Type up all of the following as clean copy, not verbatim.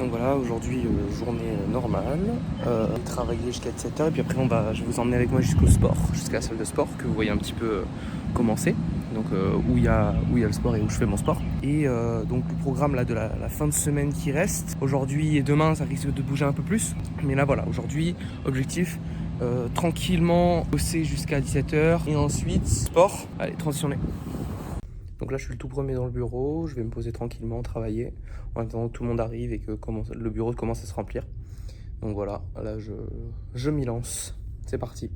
Donc voilà, aujourd'hui journée normale, travailler jusqu'à 17h et puis après je vais vous emmener avec moi jusqu'au sport, jusqu'à la salle de sport que vous voyez un petit peu comment c'est, donc où il y a le sport et où je fais mon sport. Et donc le programme là de la fin de semaine qui reste, aujourd'hui et demain ça risque de bouger un peu plus, mais là voilà, aujourd'hui objectif tranquillement bosser jusqu'à 17h et ensuite sport, allez transitionner. Donc là je suis le tout premier dans le bureau, je vais me poser tranquillement, travailler en attendant que tout le monde arrive et que le bureau commence à se remplir. Donc voilà, là je m'y lance, c'est parti.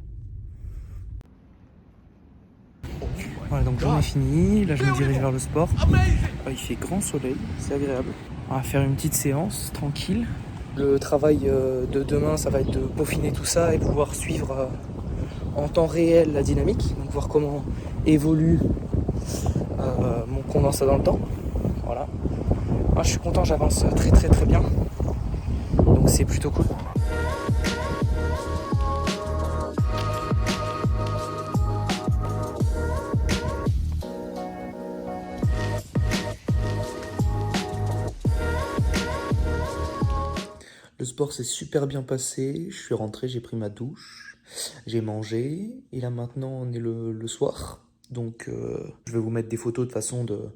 Voilà, donc journée finie, là je me dirige vers le sport. Il fait grand soleil, c'est agréable. On va faire une petite séance tranquille. Le travail de demain, ça va être de peaufiner tout ça et pouvoir suivre en temps réel la dynamique, donc voir comment évolue mon condensat dans le temps. Voilà. Moi, je suis content, j'avance très bien. Donc c'est plutôt cool. Le sport s'est super bien passé, je suis rentré, j'ai pris ma douche, j'ai mangé, et là maintenant on est le soir. Donc je vais vous mettre des photos de façon de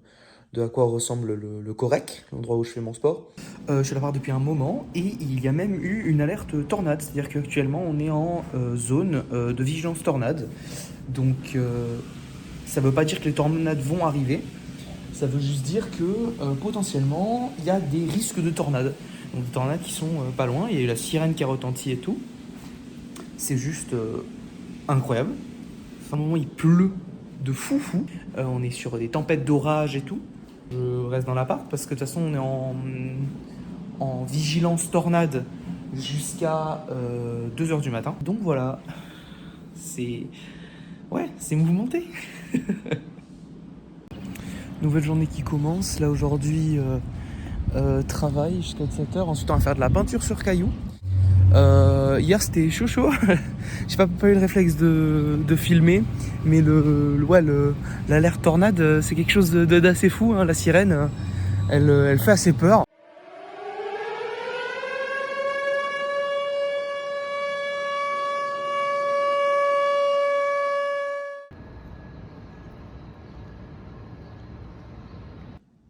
à quoi ressemble le Correc, l'endroit où je fais mon sport. Je suis là-bas depuis un moment et il y a même eu une alerte tornade, c'est-à-dire qu'actuellement on est en zone de vigilance tornade. Donc ça ne veut pas dire que les tornades vont arriver, ça veut juste dire que potentiellement il y a des risques de tornades. Donc des tornades qui sont pas loin, il y a eu la sirène qui a retenti et tout. C'est juste incroyable. À un moment il pleut de fou. On est sur des tempêtes d'orage et tout. Je reste dans l'appart parce que de toute façon on est en vigilance tornade jusqu'à 2h du matin. Donc voilà, c'est mouvementé. Nouvelle journée qui commence. Là aujourd'hui, travail jusqu'à 17h. Ensuite on va faire de la peinture sur cailloux. Hier c'était chaud. J'ai pas eu le réflexe de filmer, mais l'alerte tornade c'est quelque chose d'assez fou, hein. La sirène elle fait assez peur.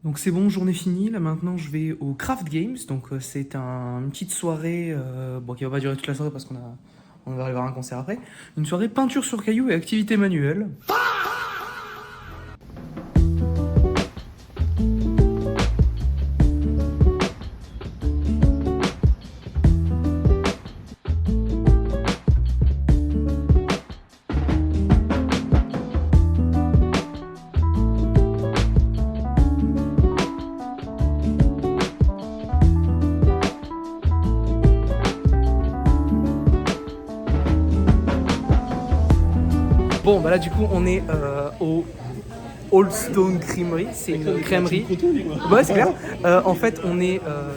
Donc c'est bon, journée finie, là maintenant je vais au Craft Games, donc c'est une petite soirée qui va pas durer toute la soirée parce qu'on va aller voir un concert après. Une soirée peinture sur cailloux et activité manuelle. Bon bah là du coup on est au Old Stone Creamery, c'est une crèmerie. Ouais c'est clair. En fait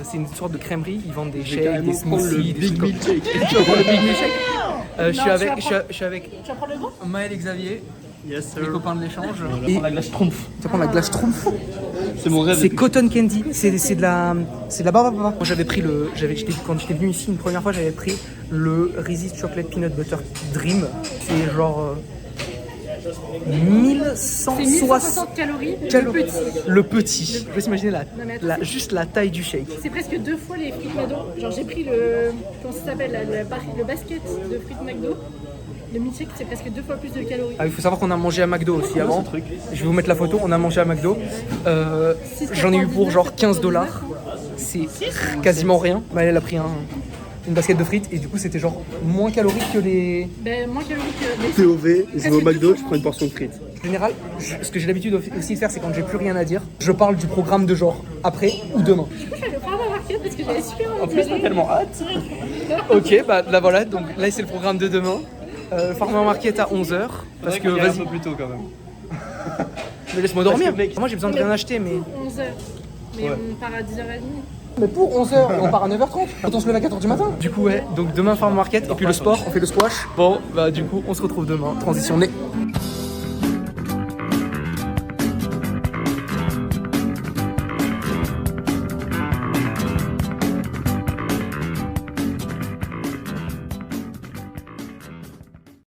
c'est une sorte de crèmerie, ils vendent des shakes, des smoothies, des trucs comme ça. Tu vas prendre le Big Milkshake. Je suis avec Tu vas prendre le gros Maël et Xavier, Yes, les copains de l'échange. On va prendre la glace Schtroumpf. Tu vas prendre la glace Schtroumpf. C'est mon rêve. C'est cotton candy, c'est de la barbe. Moi j'avais pris quand j'étais venu ici une première fois, j'avais pris le Reese's Chocolate Peanut Butter Dream. C'est genre 1160 calories. Le petit. Je peux s'imaginer juste la taille du shake. C'est presque 2 fois les frites McDo. Genre j'ai pris comment ça s'appelle le basket de frites McDo. Le milkshake c'est presque 2 fois plus de calories. Il faut savoir qu'on a mangé à McDo aussi avant. Je vais vous mettre la photo, on a mangé à McDo. J'en ai eu pour genre 15$. C'est quasiment rien. Elle a pris une basket de frites et du coup c'était genre moins calorique que les... Moins calorique que les... POV, je vais au McDo, je prends une portion de frites. En général, ce que j'ai l'habitude aussi de faire, c'est quand j'ai plus rien à dire, je parle du programme de genre après ou demain. Du coup je vais aller au Farmer Market parce que j'avais super envie. En plus, t'as tellement hâte. Ok, bah là voilà, donc là c'est le programme de demain. Farmer Market à 11h. Parce que vas-y. Un peu plus tôt quand même. Mais laisse-moi dormir. Moi j'ai besoin de rien acheter, mais... 11h. Mais on part à 10h30. Mais pour 11h, on part à 9h30. Quand on se lève à 4h du matin. Du coup, donc demain Farm Market et puis le sport, on fait le squash. Bon, bah du coup, on se retrouve demain. Transition nez.